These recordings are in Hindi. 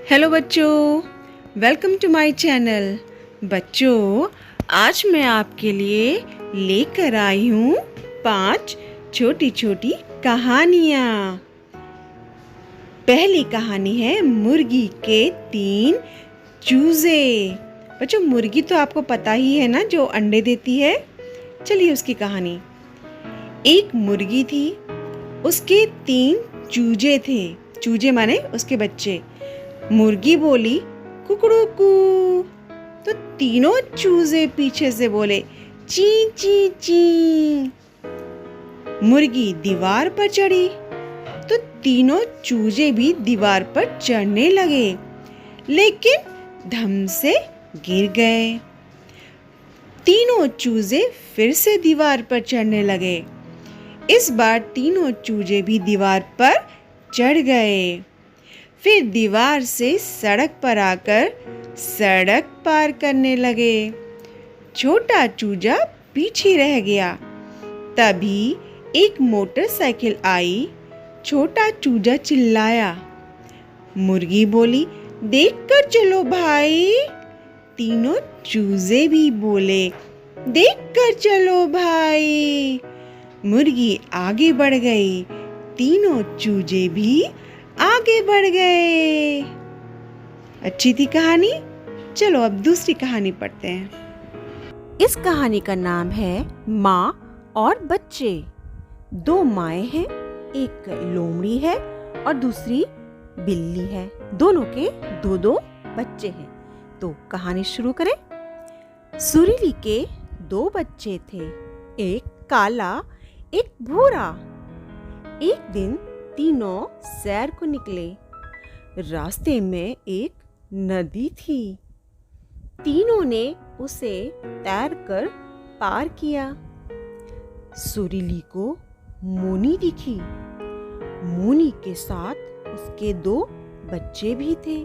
हेलो बच्चों, वेलकम टू माय चैनल। बच्चों, आज मैं आपके लिए लेकर आई हूँ 5 छोटी छोटी कहानियाँ। पहली कहानी है मुर्गी के 3 चूजे। बच्चों, मुर्गी तो आपको पता ही है ना, जो अंडे देती है। चलिए उसकी कहानी। एक मुर्गी थी, उसके 3 चूजे थे। चूजे माने उसके बच्चे। मुर्गी बोली कुकड़ूकू, तो तीनों चूजे पीछे से बोले ची ची ची। मुर्गी दीवार पर चढ़ी तो तीनों चूजे भी दीवार पर चढ़ने लगे, लेकिन धम से गिर गए। तीनों चूजे फिर से दीवार पर चढ़ने लगे। इस बार तीनों चूजे भी दीवार पर चढ़ गए। फिर दीवार से सड़क पर आकर सड़क पार करने लगे। छोटा चूजा पीछे रह गया। तभी एक मोटरसाइकिल आई। छोटा चूजा चिल्लाया। मुर्गी बोली, देखकर चलो भाई। तीनों चूजे भी बोले, देखकर चलो भाई। मुर्गी आगे बढ़ गई। तीनों चूजे भी आगे बढ़ गए। अच्छी थी कहानी। चलो अब दूसरी कहानी पढ़ते हैं। इस कहानी का नाम है माँ और बच्चे। 2 माएँ हैं, एक लोमड़ी है और दूसरी बिल्ली है। दोनों के 2-2 बच्चे हैं। तो कहानी शुरू करें। सुरीली के 2 बच्चे थे, एक काला एक भूरा। एक दिन तीनों सैर को निकले। रास्ते में एक नदी थी। तीनों ने उसे तैरकर पार किया। सुरीली को मोनी दिखी। मोनी के साथ उसके 2 बच्चे भी थे।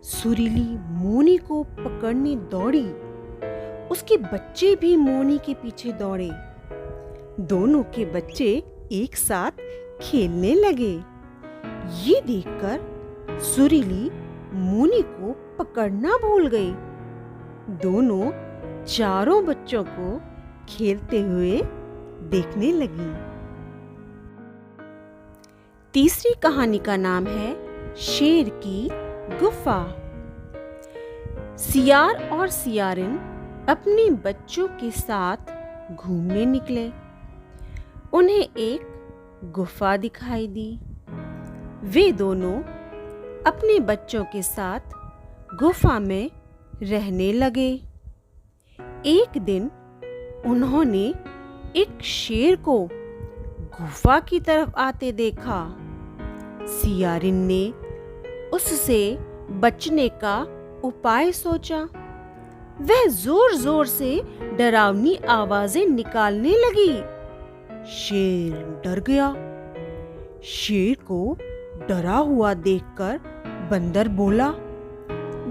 सुरीली मोनी को पकड़ने दौड़ी। उसके बच्चे भी मोनी के पीछे दौड़े। दोनों के बच्चे एक साथ खेलने लगे। ये देखकर सुरीली मोनी को पकड़ना भूल गई। दोनों चारों बच्चों को खेलते हुए देखने लगी। तीसरी कहानी का नाम है शेर की गुफा। सियार और सियारिन अपने बच्चों के साथ घूमने निकले। उन्हें एक गुफा दिखाई दी। वे दोनों अपने बच्चों के साथ गुफा में रहने लगे। एक दिन उन्होंने एक शेर को गुफा की तरफ आते देखा। सियारिन ने उससे बचने का उपाय सोचा। वह जोर जोर से डरावनी आवाजें निकालने लगी। शेर डर गया। शेर को डरा हुआ देखकर बंदर बोला,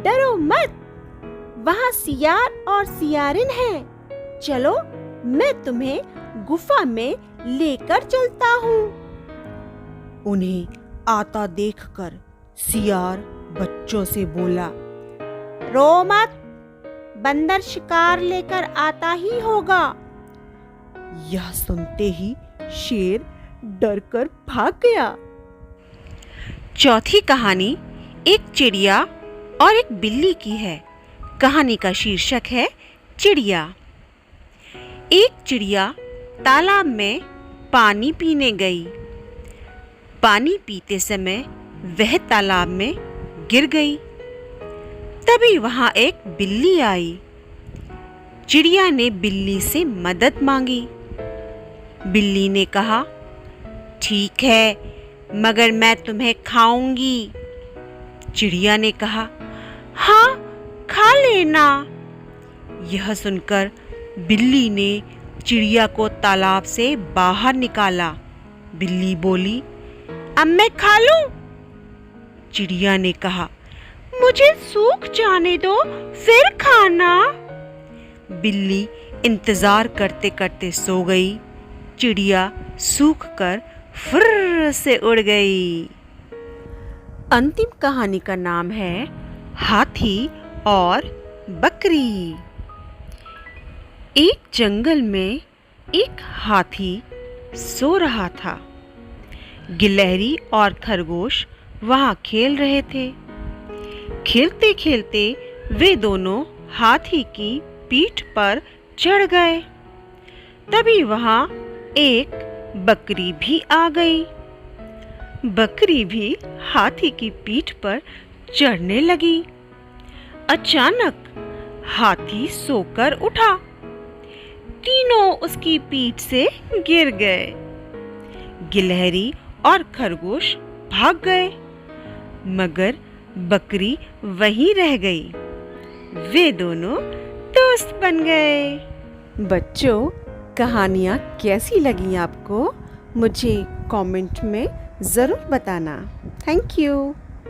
डरो मत, वहां सियार और सियारिन हैं। चलो मैं तुम्हें गुफा में लेकर चलता हूँ। उन्हें आता देखकर सियार बच्चों से बोला, रो मत, बंदर शिकार लेकर आता ही होगा। यह सुनते ही शेर डरकर भाग गया। चौथी कहानी एक चिड़िया और एक बिल्ली की है। कहानी का शीर्षक है चिड़िया। एक चिड़िया तालाब में पानी पीने गई। पानी पीते समय वह तालाब में गिर गई। तभी वहां एक बिल्ली आई। चिड़िया ने बिल्ली से मदद मांगी। बिल्ली ने कहा, ठीक है, मगर मैं तुम्हें खाऊंगी। चिड़िया ने कहा, हाँ, खा लेना। यह सुनकर बिल्ली ने चिड़िया को तालाब से बाहर निकाला। बिल्ली बोली, अब मैं खा लूं? चिड़िया ने कहा, मुझे सूख जाने दो, फिर खाना। बिल्ली इंतजार करते करते सो गई। चिड़िया सूखकर फुर्र से उड़ गई। अंतिम कहानी का नाम है हाथी और बकरी। एक जंगल में एक हाथी सो रहा था। गिलहरी और खरगोश वहां खेल रहे थे। खेलते खेलते वे दोनों हाथी की पीठ पर चढ़ गए। तभी वहां एक बकरी भी आ गई। बकरी भी हाथी की पीठ पर चढ़ने लगी। अचानक हाथी सोकर उठा। तीनों उसकी पीठ से गिर गए। गिलहरी और खरगोश भाग गए, मगर बकरी वहीं रह गई। वे दोनों दोस्त बन गए। बच्चों, कहानियाँ कैसी लगी आपको? मुझे कमेंट में ज़रूर बताना। Thank you.